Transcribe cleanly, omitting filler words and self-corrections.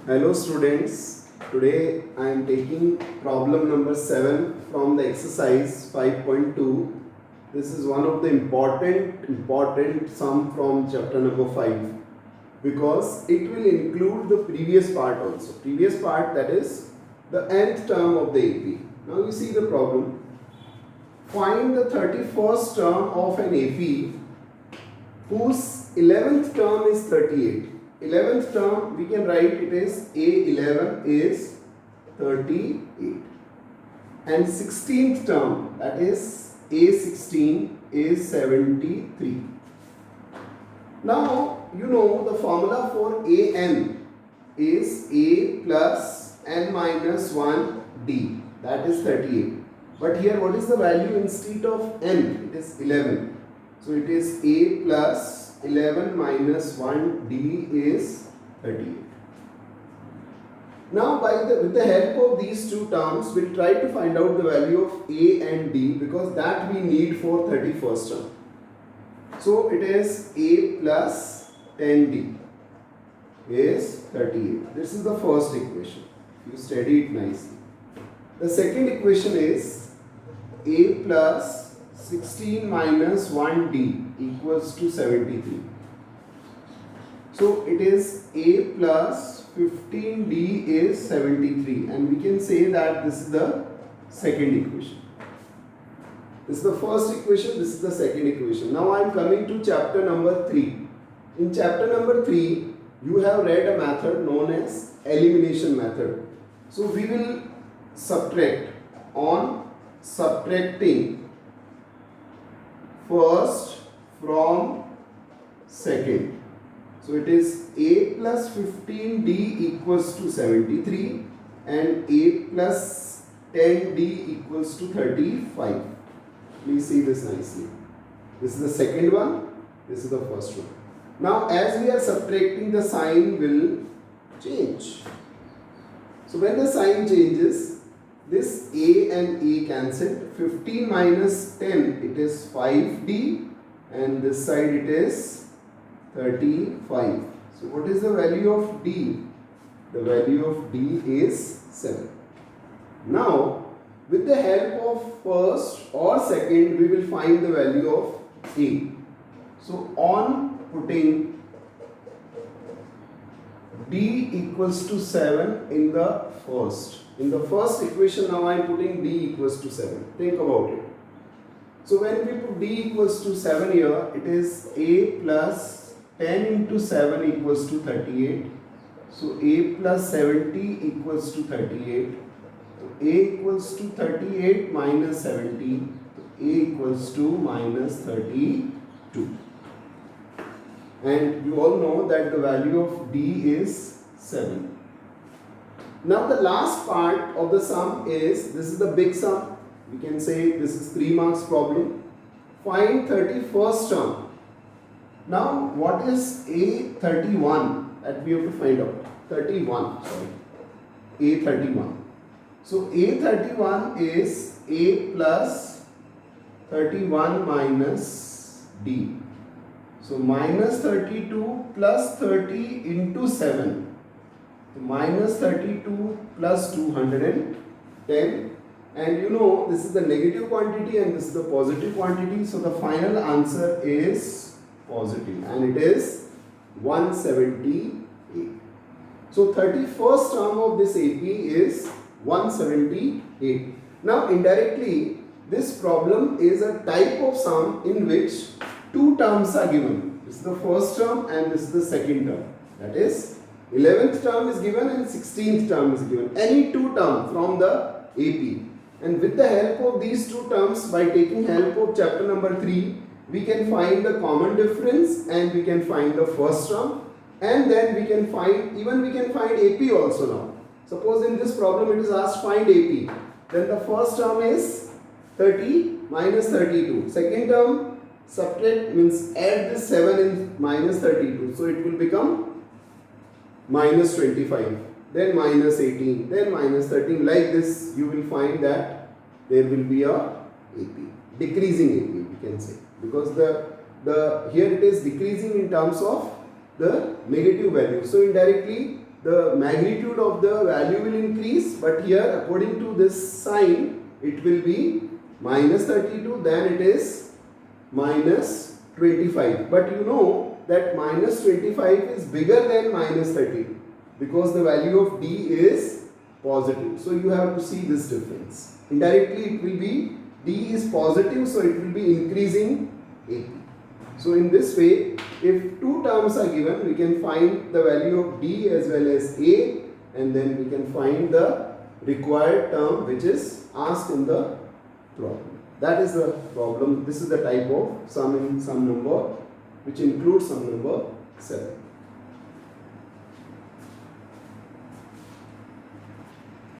Hello students, today I am taking problem number 7 from the exercise 5.2. This is one of the important sum from chapter number 5 because it will include the previous part also. Previous part, that is the nth term of the AP. Now you see the problem. Find the 31st term of an AP whose 11th term is 38. 11th term we can write it is A11 is 38 and 16th term, that is A16 is 73. Now you know the formula for AN is A plus n minus 1 D, that is 38. But here what is the value instead of n? It is 11. So it is A plus 11 minus 1 D is 38. Now with the help of these two terms, we'll try to find out the value of A and D because that we need for 31st term. So it is A plus 10D is 38. This is the first equation. You study it nicely. The second equation is A plus 16 minus 1D equals to 73. So it is A plus 15D is 73, and we can say that this is the second equation. This is the first equation, this is the second equation. Now I am coming to chapter number 3. In chapter number 3, you have read a method known as elimination method. So we will subtract on subtracting first from second. So it is A plus 15D equals to 73 and A plus 10D equals to 35. Please see this nicely. This is the second one, this is the first one. Now as we are subtracting, the sign will change. So when the sign changes, this A and A cancelled. 15 minus 10, it is 5D, and this side it is 35. So what is the value of D? The value of D is 7. Now with the help of first or second, we will find the value of A. So on putting D equals to 7 in the first. In the first equation, now I am putting D equals to 7. Think about it. So when we put D equals to 7 here, it is A plus 10 into 7 equals to 38. So A plus 70 equals to 38. So A equals to 38 minus 70. So A equals to minus 32. And you all know that the value of D is 7. Now the last part of the sum is, this is the big sum. We can say this is 3 marks problem. Find 31st term. Now what is A31 that we have to find out? 31, sorry. A31. So A31 is A plus 31 minus D. So minus 32 plus 30 into 7. So minus 32 plus 210. And you know this is the negative quantity and this is the positive quantity. So the final answer is positive and it is 178. So 31st term of this AP is 178. Now indirectly, this problem is a type of sum in which two terms are given. This is the first term and this is the second term. That is 11th term is given and 16th term is given. Any two terms from the AP. And with the help of these two terms, by taking help of chapter number 3, we can find the common difference and we can find the first term. And then we can find AP also now. Suppose in this problem it is asked find AP. Then the first term is 30 minus 32. Second term, subtract means add this 7 in minus 32. So it will become minus 25, then minus 18, then minus 13. Like this you will find that there will be a AP, decreasing AP we can say, because the here it is decreasing in terms of the negative value. So indirectly the magnitude of the value will increase, but here according to this sign it will be minus 32, then it is minus 25. But you know that minus 25 is bigger than minus 32 because the value of d is positive. So you have to see this difference. Indirectly it will be d is positive, so it will be increasing AP. So in this way, if two terms are given, we can find the value of d as well as a, and then we can find the required term which is asked in the problem. That is the problem. This is the type of sum in sum number which includes sum number 7.